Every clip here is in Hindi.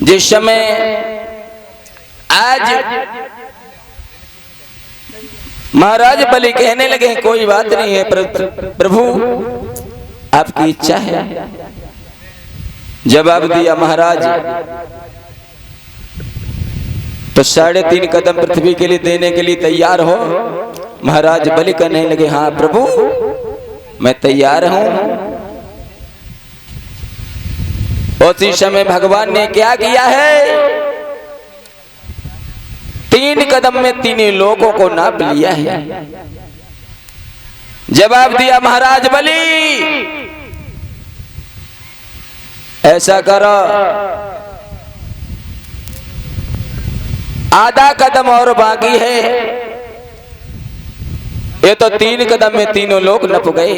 जिस समय आज महाराज बलि कहने लगे कोई बात नहीं है प्रभु आपकी इच्छा है। जवाब दिया महाराज तो 3.5 कदम पृथ्वी के लिए देने के लिए तैयार हो। महाराज बलि कहने लगे हाँ प्रभु मैं तैयार हूं। उसी समय भगवान ने क्या किया है, 3 कदम में 3 लोगों को नाप लिया है। जवाब दिया महाराज बलि ऐसा करो आधा कदम और बाकी है। ये तो 3 कदम में 3 लोग नप गए।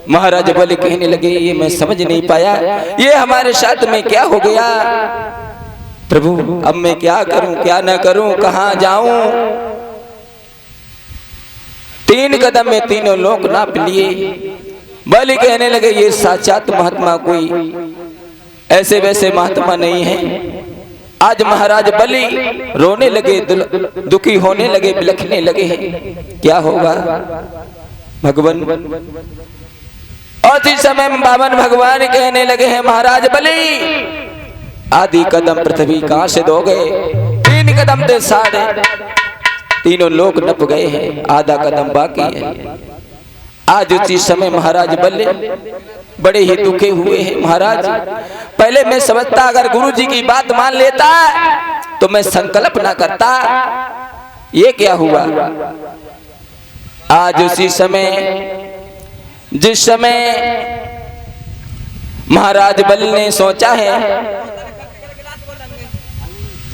महाराज बलि कहने लगे ये मैं समझ नहीं पाया, ये हमारे साथ में क्या हो गया प्रभु, अब मैं क्या करूं क्या न करूं, कहां जाऊं। 3 कदम में 3 लोग नाप लिए। बलि कहने लगे ये साक्षात महात्मा कोई ऐसे वैसे महात्मा नहीं है। आज महाराज बलि रोने लगे, दुखी होने लगे, बिलखने लगे हैं, क्या होगा भगवान। और इस समय बामन भगवान कहने लगे हैं महाराज बलि आधी कदम पृथ्वी कहां से दोगे, 3 कदम से 3.5 लोग नप गए हैं, आधा कदम बाकी है। आज उसी समय महाराज बलि बड़े ही दुखे हुए हैं। महाराज पहले मैं समझता अगर गुरु जी की बात मान लेता तो मैं संकल्प ना करता, ये क्या हुआ। आज उसी समय जिस समय महाराज बलि ने सोचा है,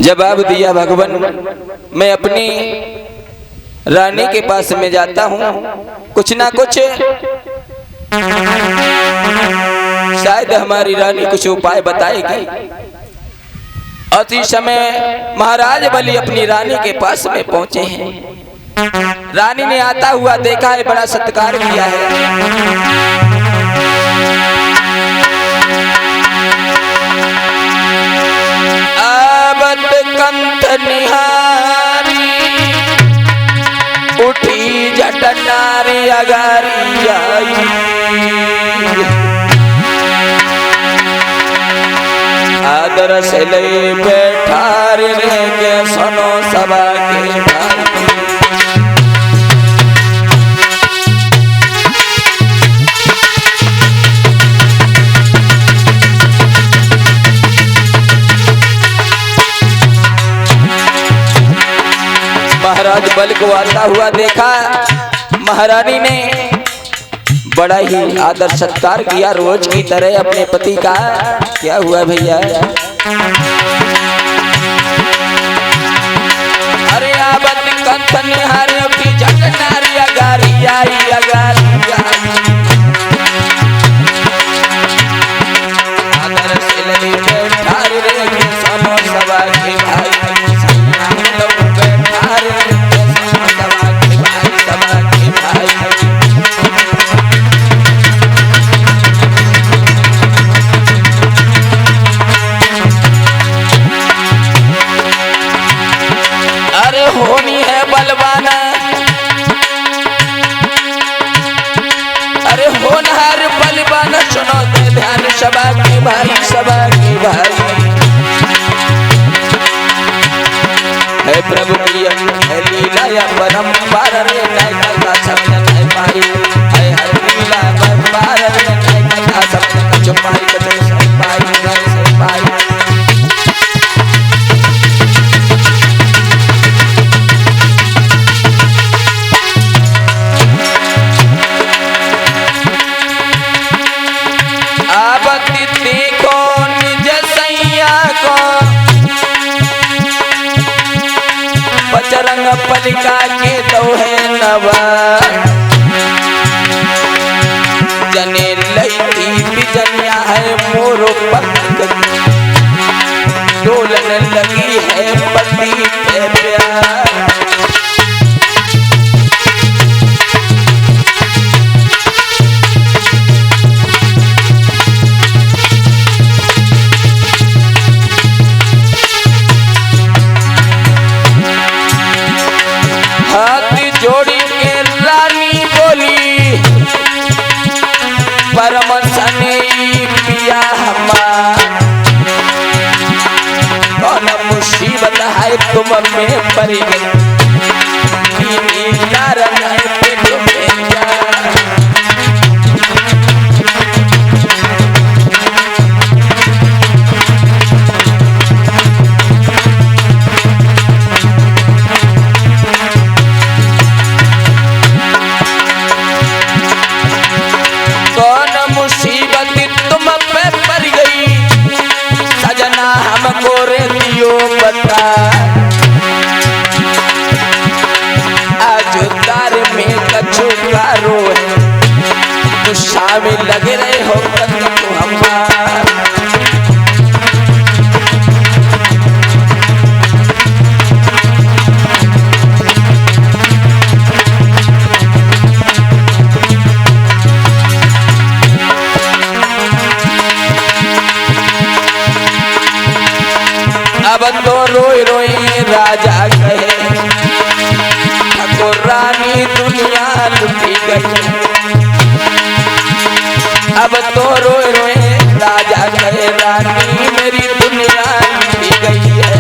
जवाब दिया भगवान मैं अपनी रानी के पास में जाता हूं, कुछ ना कुछ शायद हमारी रानी कुछ उपाय बताएगी। और इस समय महाराज बलि अपनी रानी के पास में पहुंचे हैं। रानी ने आता हुआ देखा है, बड़ा सत्कार किया है। आबत कंठ निहारी उठी जट नारी अगारी आई, आदर से ले बैठा रे के सुनो सभा के भाई। महाराज बलि को आता हुआ देखा, महारानी ने बड़ा ही आदर सत्कार किया रोज की तरह अपने पति का। क्या हुआ भैया, अरे आबत कंठ निहारी उठी जट नारी अगारी आई, अगारी आई। आदर से ले बैठा रे के सुनो सभा के भाई, सभा के भाई, सभा के भाई। है प्रभु की है लीला या परंपरा रे नहीं करता सब नहीं पाई, है लीला परंपरा रे नहीं करता सब कुछ पाई, कदर से पाई, घर से पाई। बजरंग पलिका के दोहे नवा, जने लई बिजनिया है मोर पंख, डोलन लगी है पति के प्यार। दिया हमार, कौन मुसीबत है तुम में पड़ गई, कारण है पेट में जा। हमको रे दियो बता, आज तार में कछु कारो है, तो शामिल लगे रहे हो तो हमार। अब तो रोई रोई राजा कहे, ठाकुर रानी दुनिया लुटी गई। अब तो रोई रोई राजा कहे, रानी मेरी दुनिया लुटी गई है।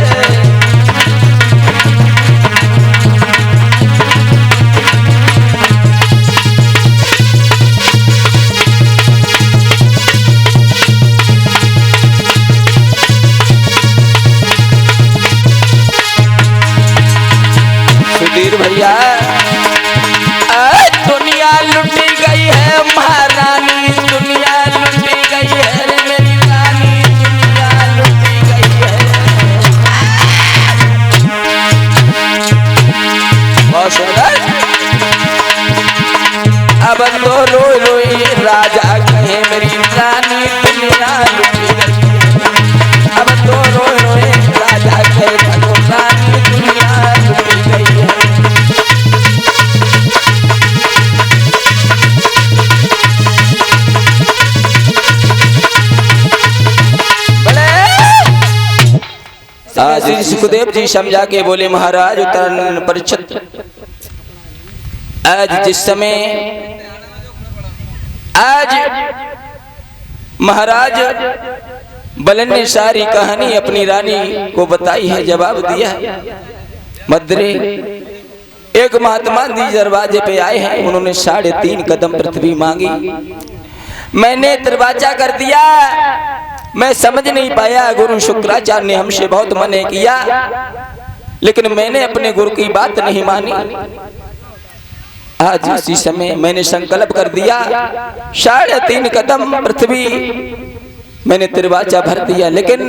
भैया दुनिया लुटी गई है, महारानी दुनिया लुटी गई है, मेरी रानी दुनिया लुटी गई है। अब तो रोई रोई राजा कहे, मेरी रानी दुनिया लुटी गई है। अब तो रोई रोई राजा कहे, रानी दुनिया लुटी गई है। आज सुखदेव जी समझा के बोले, महाराज उत्तरायण परिषद, आज जिस समय आज महाराज बलन ने सारी कहानी अपनी रानी को बताई है, जवाब दिया है। मद्रे एक महात्मा जी दरवाजे पे आए हैं, उन्होंने 3.5 कदम पृथ्वी मांगी, मैंने दरवाजा कर दिया। मैं समझ नहीं पाया, गुरु शुक्राचार्य ने हमसे बहुत मना किया, लेकिन मैंने अपने गुरु की बात नहीं मानी। आज इसी समय मैंने संकल्प कर दिया, 3.5 कदम पृथ्वी मैंने दरवाजा भर दिया, लेकिन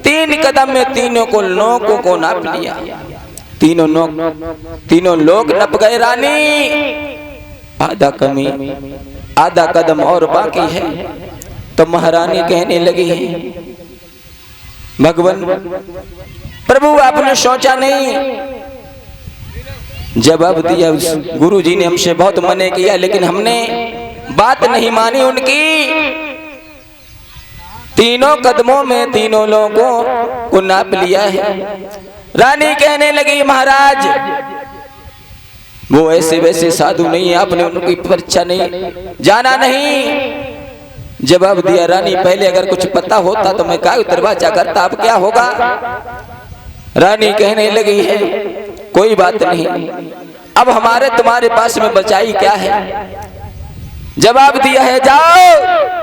3 कदम में तीनों लोगों को नाप लिया। तीनों लोग नप गए रानी, आधा कदम और बाकी है। तो महारानी कहने लगी, भगवान प्रभु आपने सोचा नहीं। जवाब दिया, गुरु जी ने हमसे बहुत मना किया, लेकिन हमने बात नहीं मानी उनकी। तीनों कदमों में तीनों लोगों को नाप लिया है। रानी कहने लगी, महाराज वो ऐसे वैसे साधु नहीं है, आपने उनकी परीक्षा नहीं जाना नहीं। जवाब दिया, रानी पहले अगर कुछ पता होता तो मैं क्या दरवाजा करता, अब क्या होगा। रानी कहने लगी है, कोई बात नहीं, अब हमारे तुम्हारे पास में बचाई क्या है। जवाब दिया है, जाओ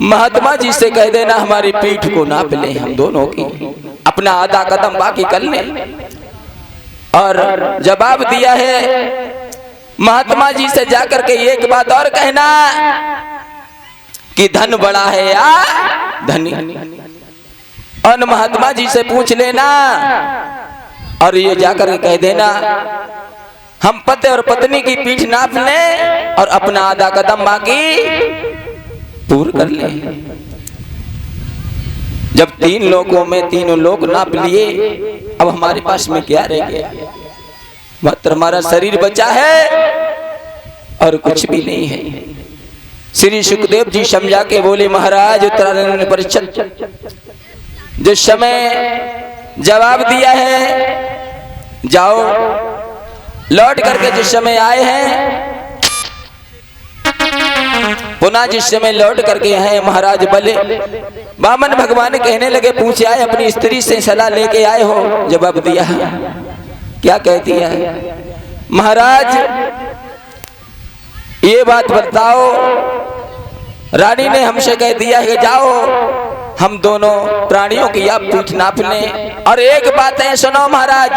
महात्मा जी से कह देना हमारी पीठ को नाप ले, हम दोनों की, अपना आधा कदम बाकी कर ले। और जवाब दिया है, महात्मा जी से जाकर के एक बात और कहना कि धन बड़ा है या धनी, और महात्मा जी से पूछ लेना। और ये जाकर कह देना, हम पति और पत्नी की पीठ नाप लें और अपना आधा कदम बाकी पूर्ण कर लें। जब 3 लोगों में तीनों लोग नाप लिए, अब हमारे पास में क्या रह गया, मात्र हमारा शरीर बचा है और कुछ भी नहीं है। श्री सुखदेव जी समझा के बोले, महाराज उत्तरायण परिषद, जिस समय जवाब दिया है, जाओ लौट करके जिस समय आए हैं पुनः जिस समय लौट करके आए महाराज बले, बामन भगवान कहने लगे, पूछे आए अपनी स्त्री से सलाह लेके आए हो? जवाब दिया। क्या कहती है? महाराज ये बात बताओ, रानी ने हमसे कह दिया है कि जाओ हम दोनों प्राणियों की आप पीठ नाप लें, और एक बात है सुनो महाराज,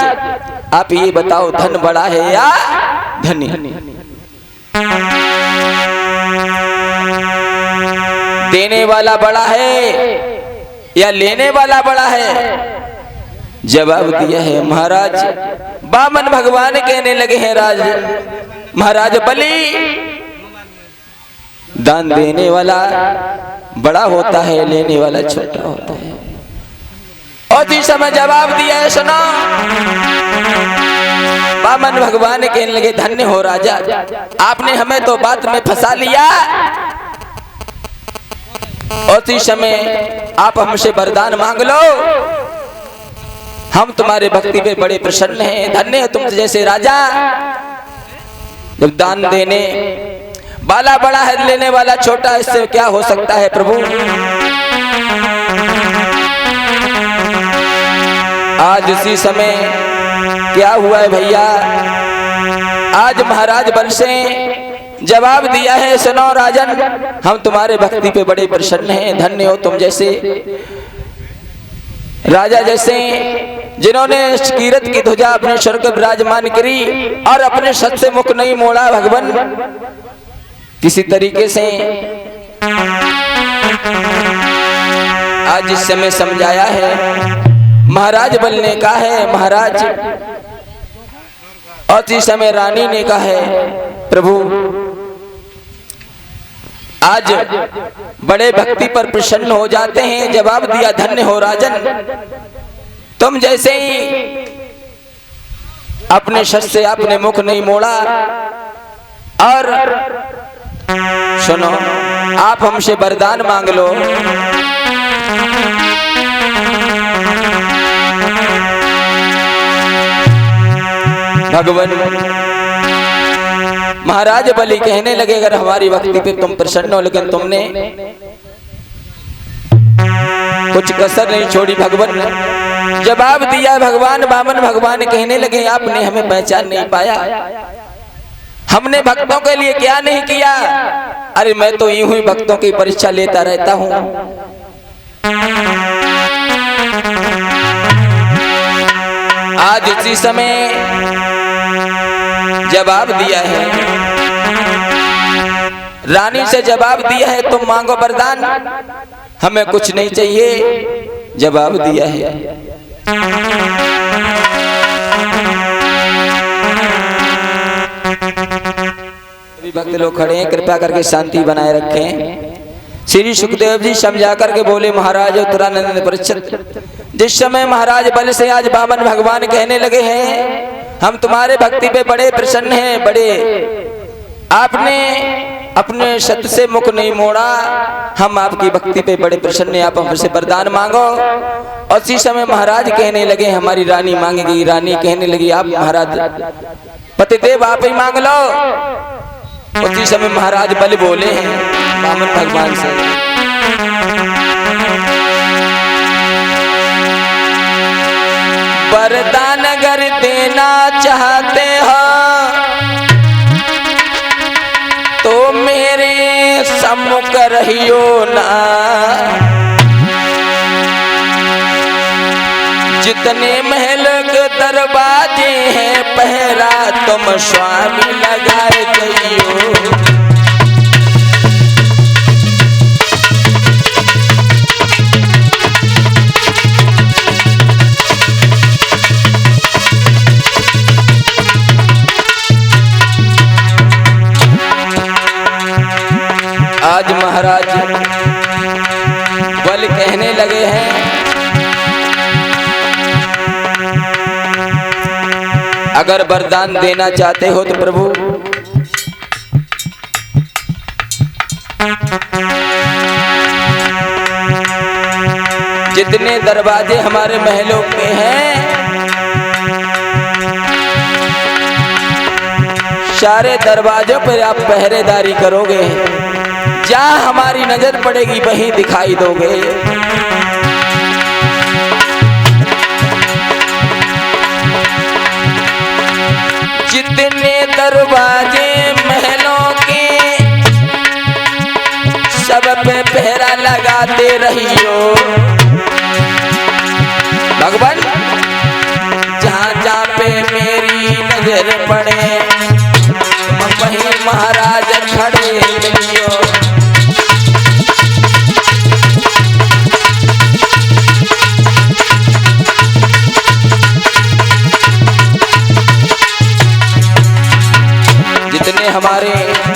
आप ये बताओ धन बड़ा है या धनी? देने वाला बड़ा है या लेने वाला बड़ा है? जवाब दिया है महाराज, बामन भगवान कहने लगे हैं महाराज बलि, दान देने वाला बड़ा होता है, लेने वाला छोटा होता है। और इस समय जवाब दिया है सुनो, बामन भगवान कहने लगे, धन्य हो राजा, आपने हमें तो बात में फंसा लिया। और इस समय आप हमसे वरदान मांग लो, हम तुम्हारे भक्ति पे बड़े प्रसन्न हैं, धन्य है तुम जैसे राजा। जब दान देने वाला बड़ा है, लेने वाला छोटा, इससे क्या हो सकता है प्रभु? आज इसी समय क्या हुआ है भैया, आज महाराज बल से जवाब दिया है, सुनो राजन, हम तुम्हारे भक्ति पे बड़े प्रसन्न हैं, धन्य हो तुम जैसे राजा, जैसे जिन्होंने कीरत की ध्वजा अपने स्वर्ग विराजमान करी और अपने सत से मुख नहीं मोड़ा। भगवान किसी तरीके से आज इस समय समझाया है, महाराज बल ने कहा है महाराज, और इस समय रानी ने कहा है प्रभु आज बड़े भक्ति पर प्रसन्न हो जाते हैं। जवाब दिया, धन्य हो राजन, तुम जैसे ही अपने शस्त्र से आपने मुख नहीं मोड़ा। और सुनो, आप हमसे वरदान मांग लो। भगवान महाराज बलि कहने लगे, अगर हमारी भक्ति पे तुम प्रसन्न हो, लेकिन तुमने कुछ कसर नहीं छोड़ी। भगवान जवाब दिया, भगवान बामन भगवान कहने लगे, आपने हमें पहचान नहीं पाया, हमने भक्तों के लिए क्या नहीं किया? अरे मैं तो यूं ही भक्तों की परीक्षा लेता रहता हूं। आज इसी समय जवाब दिया है, रानी से जवाब दिया है, तुम मांगो वरदान, हमें कुछ नहीं चाहिए। जवाब दिया है। भक्त लोग खड़े हैं, कृपा करके शांति बनाए रखें। श्री सुखदेव जी समझा करके बोले, महाराज उत्तरानंद परीक्षित, जिस समय महाराज बल से आज बामन भगवान कहने लगे हैं, हम तुम्हारे भक्ति पे बड़े प्रसन्न हैं, बड़े आपने अपने सत्य से मुख नहीं मोड़ा, हम आपकी भक्ति पे बड़े प्रसन्न हैं, आप हमसे वरदान मांगो। और इसी समय महाराज कहने लगे, हमारी रानी मांगेगी। रानी कहने लगी, आप महाराज पतिदेव आप ही मांग लो। उसी समय महाराज बल बोले हैं बामन भगवान से, वरदान अगर देना चाहते हो तो मेरे सम्मुख रहियो ना, जितने महल के दरवाजे हैं पहरा तुम स्वामी लगाए गइयो। आज महाराज बल कहने लगे हैं, अगर वरदान देना चाहते हो तो प्रभु जितने दरवाजे हमारे महलों के हैं सारे दरवाजों पर आप पहरेदारी करोगे। जहाँ हमारी नजर पड़ेगी वहीं दिखाई दोगे। जितने दरवाजे महलों के सब पे पहरा लगाते रहियो भगवान, जहाँ जहाँ पे मेरी नजर पड़े वहीं महाराज खड़े रहियो। जितने हमारे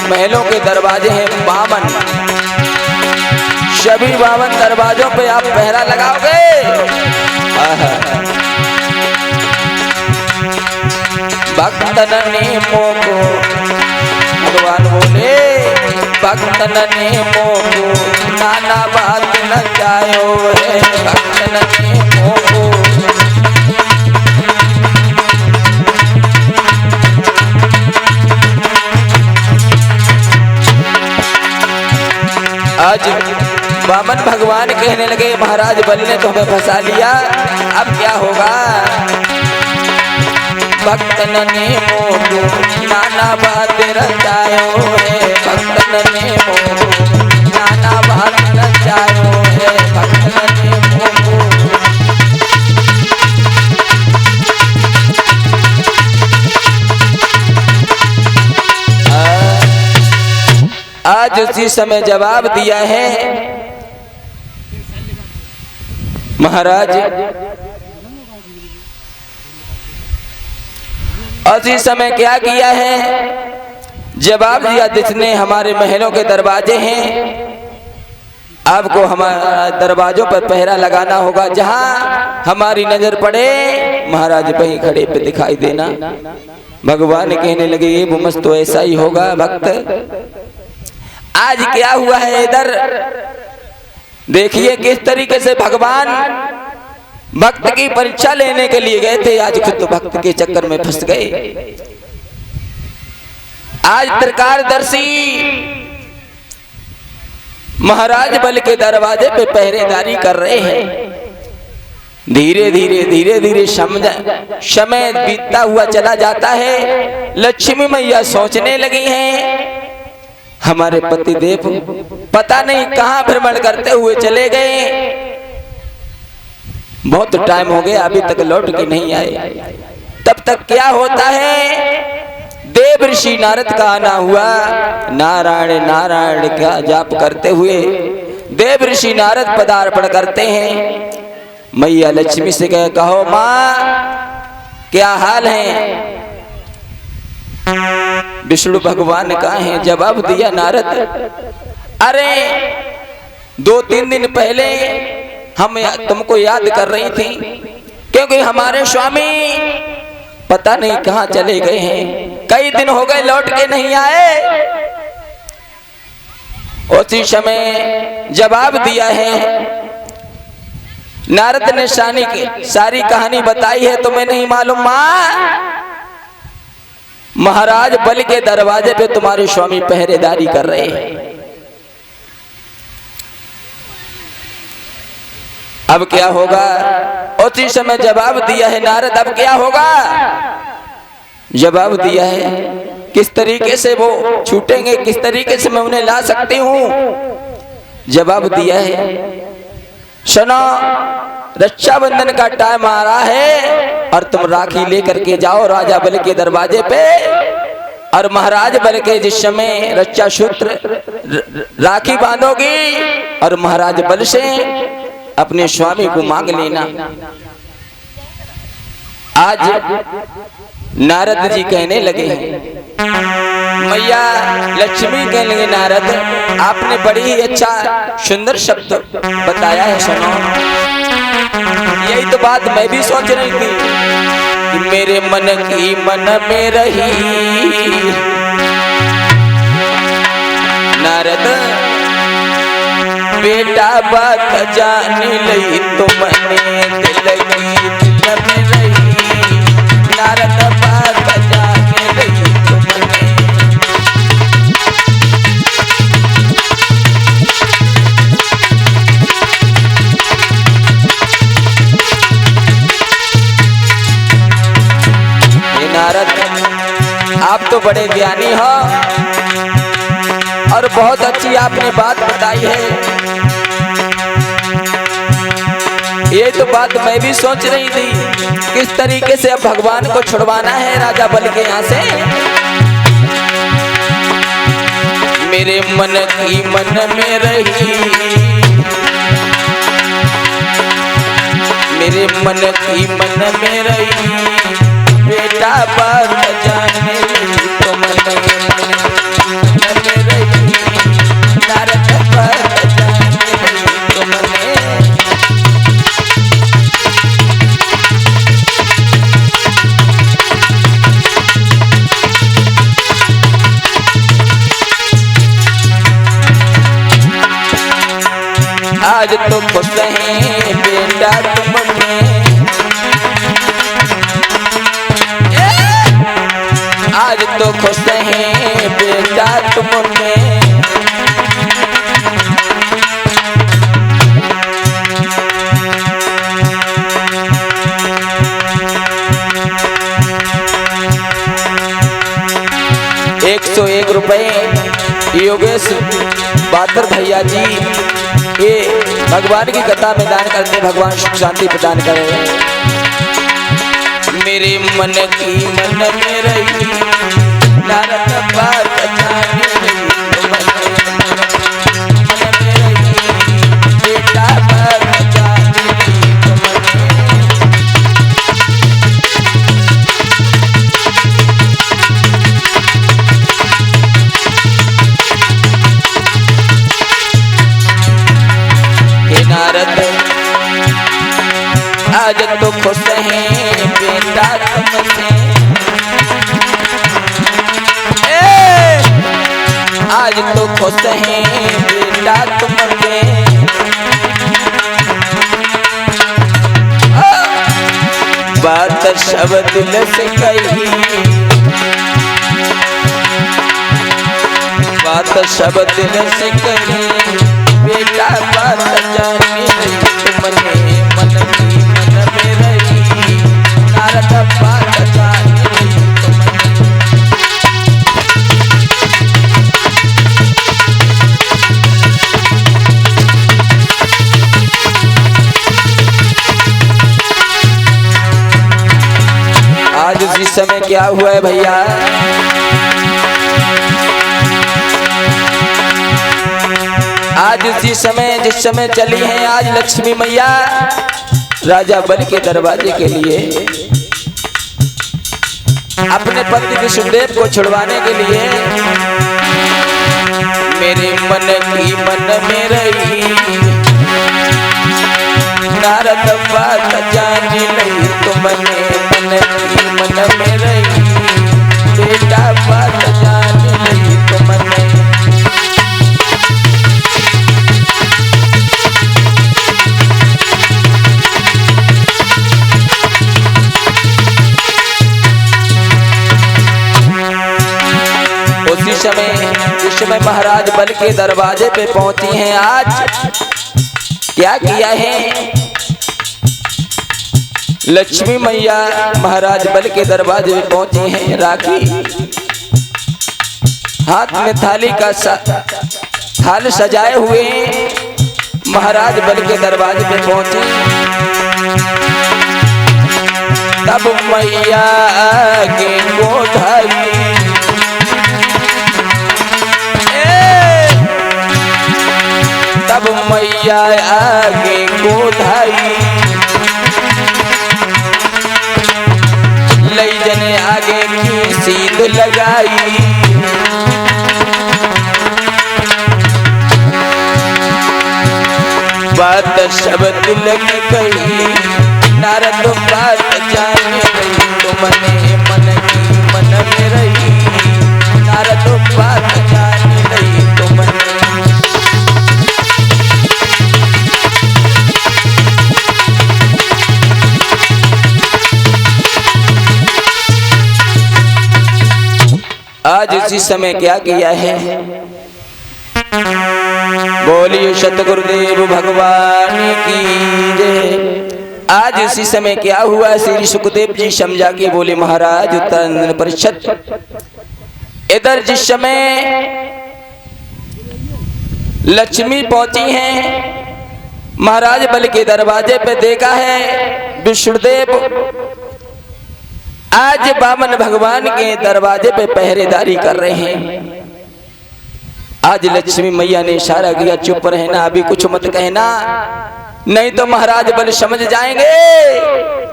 महलों के दरवाजे हैं 52, सभी 52 दरवाजों पे आप पहरा लगाओगे। भक्तन ने मोको, भगवान बोले भक्तन ने मोको नाना बात न जायो है। भक्तन ने मोको आज वामन भगवान कहने लगे महाराज बलि ने तो हमें फंसा लिया, अब क्या होगा। भक्तन ने मोको नाना बात रचायो है। भक्तन ने मोको नाना बात रचायो है। भक्तन ने मोको आज उसी समय जवाब दिया है महाराज। उसी समय क्या किया है, जवाब दिया जितने हमारे महलों के दरवाजे हैं आपको हमारे दरवाजों पर पहरा लगाना होगा। जहां हमारी नजर पड़े महाराज वहीं खड़े पे दिखाई देना। भगवान कहने लगे ये मुमस तो ऐसा ही होगा भक्त। आज क्या हुआ है इधर देखिए किस तरीके से भगवान भक्त की परीक्षा लेने के लिए गए थे, आज खुद तो भक्त के चक्कर में फंस गए। आज त्रिकालदर्शी महाराज बलि के दरवाजे पे पहरेदारी कर रहे हैं। धीरे धीरे समय बीतता हुआ चला जाता है। लक्ष्मी मैया सोचने लगी हैं हमारे पति देव पता नहीं कहां भ्रमण करते हुए चले गए, बहुत टाइम हो गया अभी तक लौट के नहीं आए। तब तक क्या होता है, देव ऋषि नारद का आना हुआ। नारायण नारायण का जाप करते हुए देव ऋषि नारद पदार्पण करते हैं। मैया लक्ष्मी से कहो माँ क्या हाल है। विष्णु भगवान कहाँ हैं, जवाब दिया नारद अरे 2-3 दिन पहले हम तुमको याद कर रही थी क्योंकि हमारे स्वामी पता नहीं कहाँ चले गए हैं, कई दिन हो गए लौट के नहीं आए। उसी समय जवाब दिया है नारद ने सारी कहानी बताई है, तुम्हें नहीं मालूम माँ। महाराज बलि के दरवाजे पे तुम्हारे स्वामी पहरेदारी कर रहे हैं। अब क्या होगा, उसी समय जवाब दिया है नारद अब क्या होगा। जवाब दिया है किस तरीके से वो छूटेंगे, किस तरीके से मैं उन्हें ला सकती हूँ। जवाब दिया है सुनो रक्षाबंधन का टाइम आ रहा है और तुम राखी लेकर के जाओ राजा बलि के दरवाजे पे, और महाराज बलि के जिस समय रक्षा सूत्र राखी बांधोगी और महाराज बलि से अपने स्वामी को मांग लेना। आज नारद जी कहने लगे मैया लक्ष्मी कहने लगे नारद आपने बड़ी ही अच्छा सुंदर शब्द बताया है, सुनो। यही तो बात मैं भी सोच रही थी कि मेरे मन की मन में रही नारद बेटा बात जान लई तो मने दिल की दिल में रही नारद बात जान लई तो मने। बड़े ज्ञानी हो और बहुत अच्छी आपने बात बताई है। ये तो बात मैं भी सोच रही थी, किस तरीके से अब भगवान को छुड़वाना है राजा बल के यहाँ से। मेरे मन की मन में रही, मेरे मन की मन में रही, बेटा बात जाने तो मन में रही, नारद बात जाने तो मन। आज तो खुश हैं बेटा तुमने, आज तो खुश हैं बेटा तुमने, ₹101 योगेश बातर भैया जी ये भगवान की कथा में दान करते, भगवान सुख शांति प्रदान करे। मेरे मन की मन में रही, नारद बात जाने तो मन में रही, बेटा बात जाने तो मन। नारद आज तो खुश हैं बेटा तुमसे, आज तो खुश हैं बेटा तुमसे, बात सब दिल से कही, बात सब दिल से कही, बेटा बात जाने तुमने मन की मन में रही, नारद बात जाने तुमने। आज उसी समय क्या हुआ है भैया, आज उसी समय जिस समय चली हैं आज लक्ष्मी मैया राजा बल के दरवाजे के लिए अपने पति विष्णुदेव को छुड़वाने के लिए। मेरे मन की मन में रही, नारद बात जाने नहीं तुमने, मन की मन में रही, बेटा बात जाने नहीं तुमने। उसी समय जिस समय महाराज बल के दरवाजे पे पहुंची हैं, आज क्या किया है लक्ष्मी मैया महाराज बल के दरवाजे पे पहुंची हैं, राखी हाथ में थाली का थाल सजाए हुए महाराज बल के दरवाजे पे पहुंचे। तब मैया के गोधाई, तब मैया आगे गोधाई, लई जने आगे की सीध लगाई, बात सब दिल की कही, नारद बात जाने रही तो मने मन की मन में रही, नारद बात जाने रही तो मन। आज इसी समय क्या किया है, बोलिए सतगुरुदेव भगवान की जय। आज इसी समय क्या हुआ, श्री सुखदेव जी समझा के बोले महाराज उत्तरानंद परिषद इधर जिस समय लक्ष्मी पहुंची हैं, महाराज बलि के दरवाजे पे देखा है विष्णुदेव आज वामन भगवान के दरवाजे पे पहरेदारी कर रहे हैं। आज लक्ष्मी मैया ने इशारा किया, चुप रहना, अभी कुछ मत कहना, नहीं तो महाराज बलि समझ जाएंगे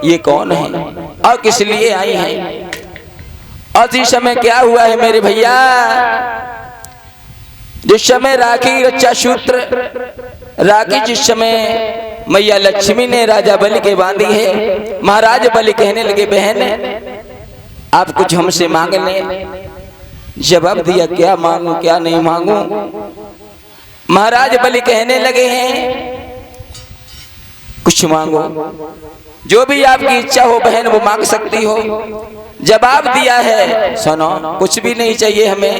ये कौन है और किस लिए आई हैं। और इस समय क्या हुआ है मेरे भैया, जिस समय राखी रक्षा सूत्र राखी जिस समय मैया लक्ष्मी ने राजा बलि के बांधी है, महाराज बलि कहने लगे बहन आप कुछ हमसे मांग लें। जवाब दिया क्या मांगू क्या नहीं मांगू। महाराज बलि कहने लगे हैं कुछ मांगो, जो भी आपकी इच्छा हो बहन वो मांग सकती हो। जवाब दिया है सुनो कुछ भी नहीं चाहिए हमें,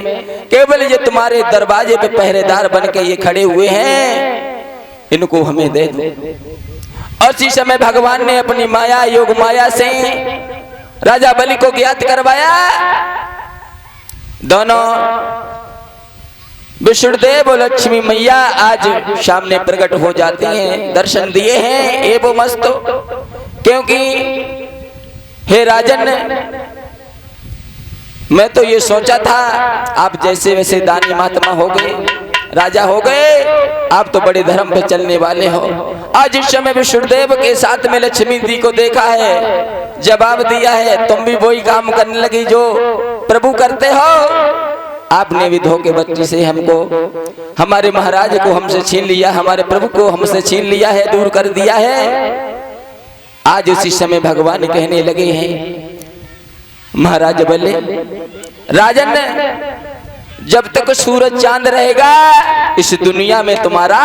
केवल ये तुम्हारे दरवाजे पे पहरेदार बन के ये खड़े हुए हैं इनको हमें दे दो। और इसी समय भगवान ने अपनी माया योग माया से राजा बलि को ज्ञात करवाया। दोनों विष्णुदेव और लक्ष्मी मैया आज सामने प्रकट हो जाती हैं, दर्शन दिए हैं एवं मस्त। क्योंकि हे राजन मैं तो ये सोचा था आप जैसे वैसे दानी महात्मा हो गए, राजा हो गए, आप तो बड़े धर्म पे चलने वाले हो। आज इस समय विष्णुदेव के साथ में लक्ष्मी जी को देखा है, जवाब दिया है तुम भी वही काम करने लगी जो प्रभु करते हो। आपने भी धोखे बच्ची से हमको हमारे महाराज को हमसे छीन लिया, हमारे प्रभु को हमसे छीन लिया है, दूर कर दिया है। आज उसी समय भगवान कहने लगे हैं महाराज बलि राजन जब तक सूरज चांद रहेगा इस दुनिया में तुम्हारा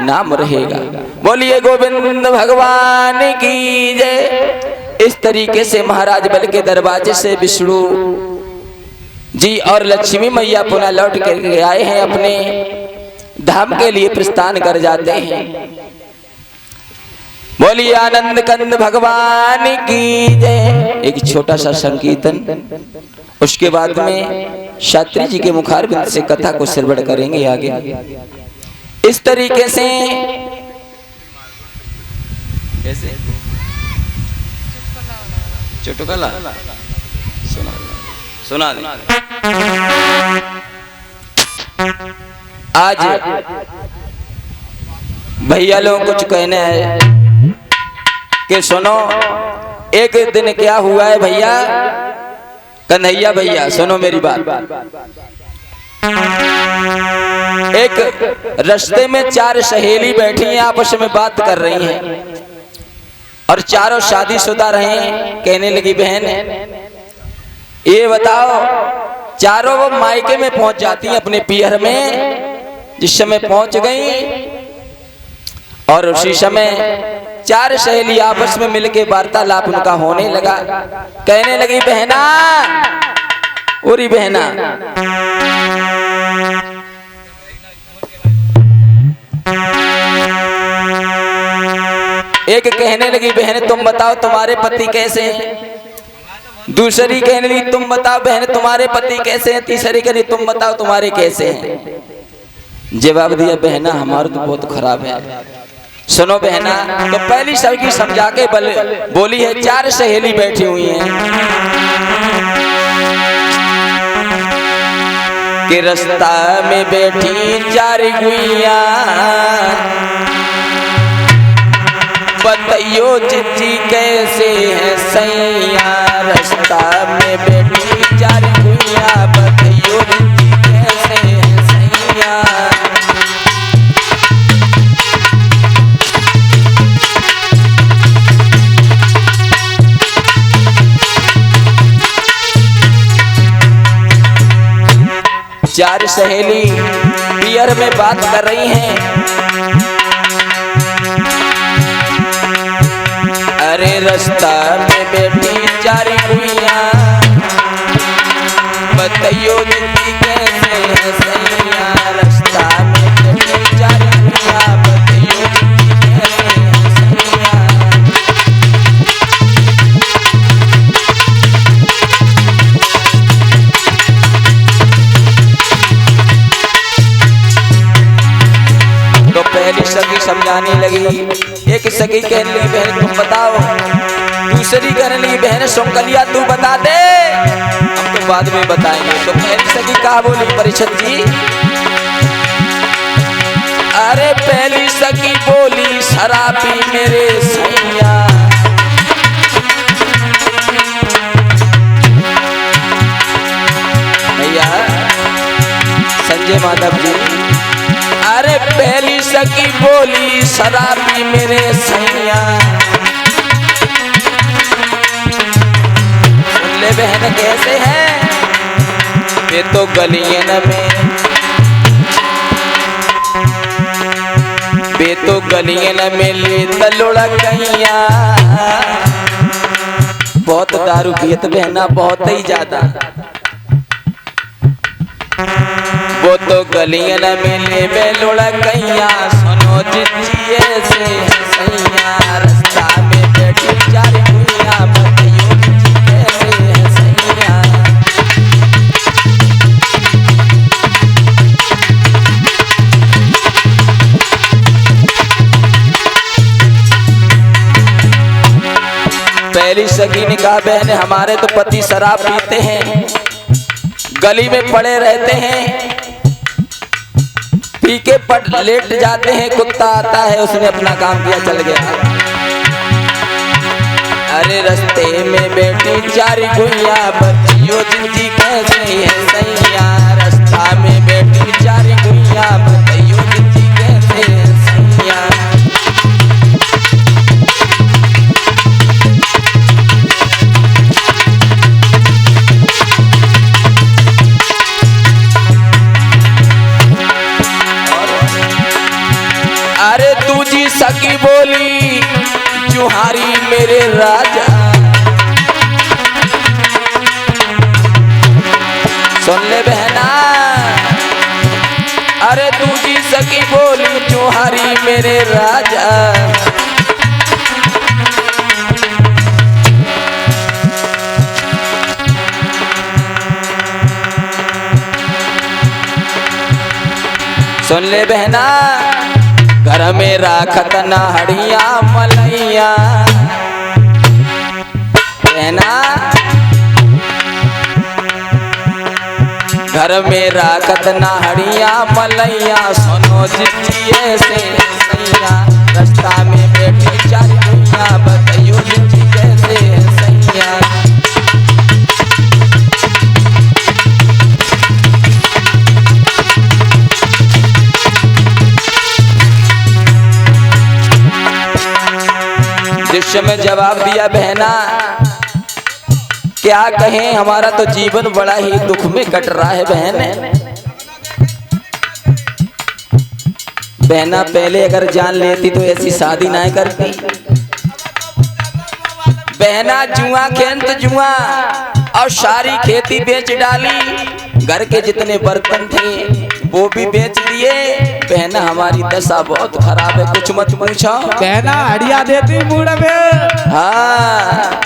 नाम रहेगा। बोलिए गोविंद भगवान की जय। इस तरीके से महाराज बलि के दरवाजे से विष्णु जी और लक्ष्मी मैया पुनः लौट कर आए हैं, अपने धाम के लिए प्रस्थान कर जाते हैं। बोलिए आनंद कंद भगवान की जय। एक छोटा सा संकीर्तन, उसके बाद में शास्त्री जी के मुखारबिंद से कथा को श्रवण करेंगे आगे। इस तरीके से चुटकुला सुना आज भैया लोग कुछ कहने हैं कि सुनो। एक दिन क्या हुआ है भैया, कन्हैया भैया सुनो मेरी बात। एक रास्ते में चार सहेली बैठी हैं, आपस में बात कर रही हैं और चारों शादीशुदा रहे। कहने लगी बहन ये बताओ, चारों वो मायके में पहुंच जाती हैं अपने पियर में। जिस समय पहुंच गई और उसी समय चार सहेली आपस में मिलके वार्तालाप उनका होने लगा। कहने लगी बहना उरी बहना एक कहने लगी बहन तुम बताओ तुम्हारे पति कैसे हैं। दूसरी कहने लगी तुम बताओ बहन तुम्हारे पति कैसे हैं। तीसरी कहनी तुम बताओ तुम्हारे कैसे हैं। जवाब दिया बहना हमारा तो बहुत खराब है। सुनो बहना, तो पहली सबकी समझा के बोली है। चार सहेली बैठी हुई हैं कि रास्ता में बैठी चार गुइया, बताइयो चिच्ची कैसे है सैया। रास्ता में बैठी चार गुइया, बताइयो चिच्ची कैसे है सैया। चार सहेली पियर में बात कर रही हैं। अरे रास्ता में बैठी चार गुइया, बताइयो जिंदगी कैसे है सैया। रास्ता में बैठी चार गुइया, बताइयो जिंदगी कैसे है सैया। पहली सखी समझाने लगी। एक सखी कहने लगी बहन तुम बताओ, दूसरी कहने लगी बहन सुमकलिया तू बता दे, हम तो बाद में बताएंगे। तो पहली सखी कहा बोली परिषद जी, अरे पहली सखी बोली शराबी मेरे सैया, भैया संजय माधव जी, अरे पहली सखी बोली शराबी मेरे सैया, सुन ले बहन कैसे है, ये तो गलियन में, बे तो गलियन में ले तलुड़ा कैया, बहुत दारू पियत बहना बहुत ही ज्यादा, वो तो गलियन में ले बेलोड़ा कैया, सुनो जिजिए से सैया, रास्ता में बैठी चार कुइया, बताइयो जी कैसे है सैया। पहली सखी ने कहा बहन हमारे तो पति शराब पीते हैं, गली में पड़े रहते हैं, पी के पट लेट जाते हैं, कुत्ता आता है उसने अपना काम किया चल गया। अरे रास्ते में बैठी चार गुइया, बतियो जिंदगी कैसे है सैया, रास्ता में बैठी चार गुइया, बतियो जिंदगी कैसे है सैया। अरे तुझी सखी बोली जुहारी मेरे राजा, सुन ले बहना, अरे तुझी सखी बोली जुहारी मेरे राजा, सुन ले बहना, घर में राखत नाहड़िया मलैया, बहना घर में राखत नाहड़िया मलैया, सुनो जिजिए से सैया, रास्ता में बैठी चार गुइया, बताइयो जिजी कैसे है सैया। दृश्य में जवाब दिया बहना क्या कहें, हमारा तो जीवन बड़ा ही दुख में कट रहा है बहन। बहना पहले अगर जान लेती तो ऐसी शादी ना करती। बहना जुआ खेत जुआ और सारी खेती बेच डाली, घर के जितने बर्तन थे वो भी बेच दिए। बहना हमारी दशा बहुत खराब है, कुछ मत पूछो। बहना हड़िया देती बूढ़े में। हाँ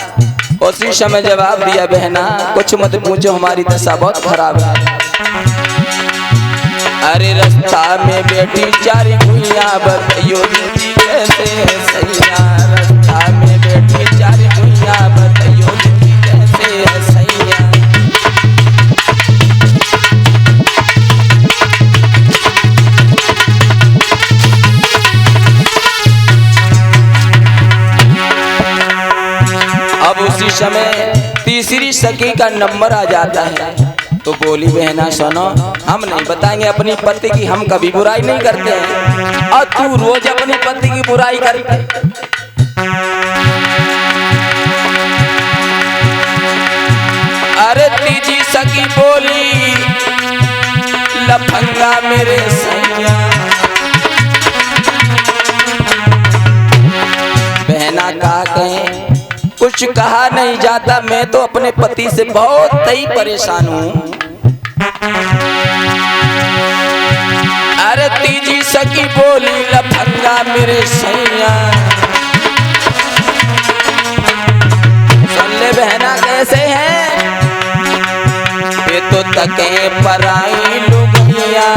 उसी समय जवाब दिया बहना कुछ मत पूछो, हमारी दशा बहुत खराब है। अरे रास्ता में बैठी चार गुइया, बताइयो जी कैसे है सैया, रास्ता में बैठी चार गुइया, बताइयो जी कैसे है सैया। अब उसी समय तीसरी सखी का नंबर आ जाता है, तो बोली बहना सुनो, हम नहीं बताएंगे अपनी पति की, हम कभी बुराई नहीं करते हैं, और तू रोज अपनी पति की बुराई करते। अरे तीजी सखी बोली लफंगा मेरे सैया, बहना कहा कहें कुछ कहा नहीं जाता, मैं तो अपने पति से बहुत ही परेशान हूँ। अरे तीजी सखी बोली लफंगा मेरे सैया, सुन ले बहना कैसे है, ये तो तके पराई लुगिया,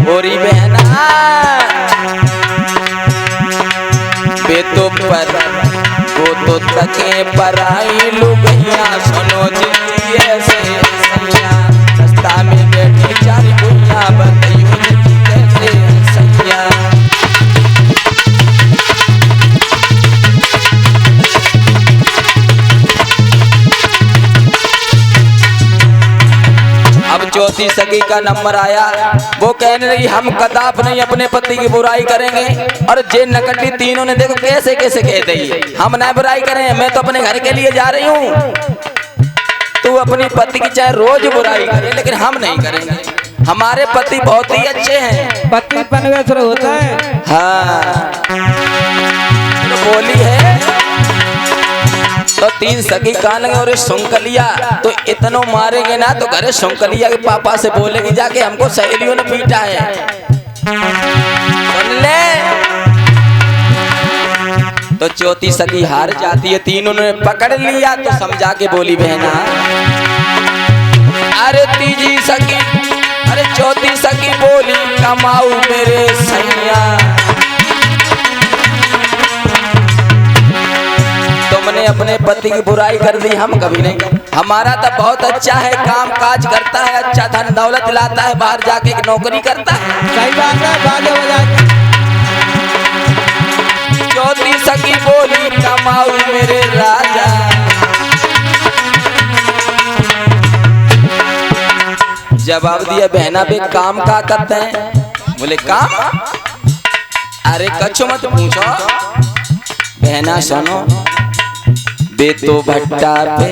ओरी बहना तो तके पराई लुगैया सुनो जी ऐसे सैया रास्ता में बैठी चार गुइया बताइयो जी कैसे सैया। अब चौथी सगी का नंबर आया। वो कहने लगी हम कदाप नहीं अपने पति की बुराई करेंगे। और जे नकटी तीनों ने देखो कैसे कैसे कह दी हम ना बुराई करें, मैं तो अपने घर के लिए जा रही हूँ। तू अपनी पति की चाहे रोज बुराई करे लेकिन हम नहीं करेंगे, हमारे पति बहुत ही अच्छे हैं। पति परमेश्वर होता है। हाँ तो बोली है तो तीन सगी कान लगे और सुंकलिया तो इतनो मारेंगे ना तो घरे सुंकलिया के पापा से बोलेगी जाके हमको सहेलियों ने पीटा है। सुन ले तो चौथी सगी हार जाती है। तीनों ने पकड़ लिया तो समझा के बोली बहना अरे तीजी सगी अरे चौथी सगी बोली कमाऊ मेरे सैया तुमने अपने पति की बुराई कर दी हम कभी नहीं। हमारा तो बहुत अच्छा है, काम काज करता है, अच्छा धन दौलत लाता है, बाहर जाके नौकरी करता है। सही बात है, बाजे बजा चौथी सगी बोली कमाऊ मेरे राजा जवाब दिया बहना बे काम का करते हैं। बोले काम अरे कछु मत पूछो बहना सुनो बेतो भट्टा पे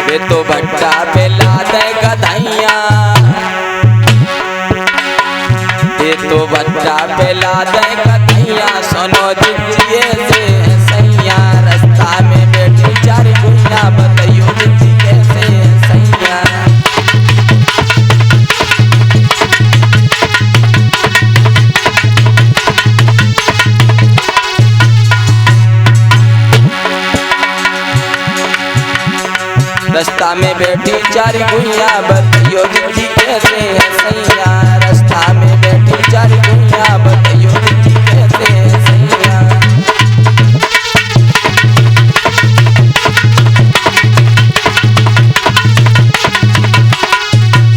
बेतो भट्टा पे लादे गधैया बेतो भट्टा पे लादे गधैया सुनो जिजिए से सैया रास्ता में बैठी चार गुइया बताइयो जिजी कैसे सैया। रास्ता में बैठी चार गुइया बताइयो जी कैसे है सैया रास्ता में बैठी चार गुइया बताइयो जी कैसे है सैया।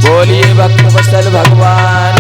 बोलिए भक्त वत्सल भगवान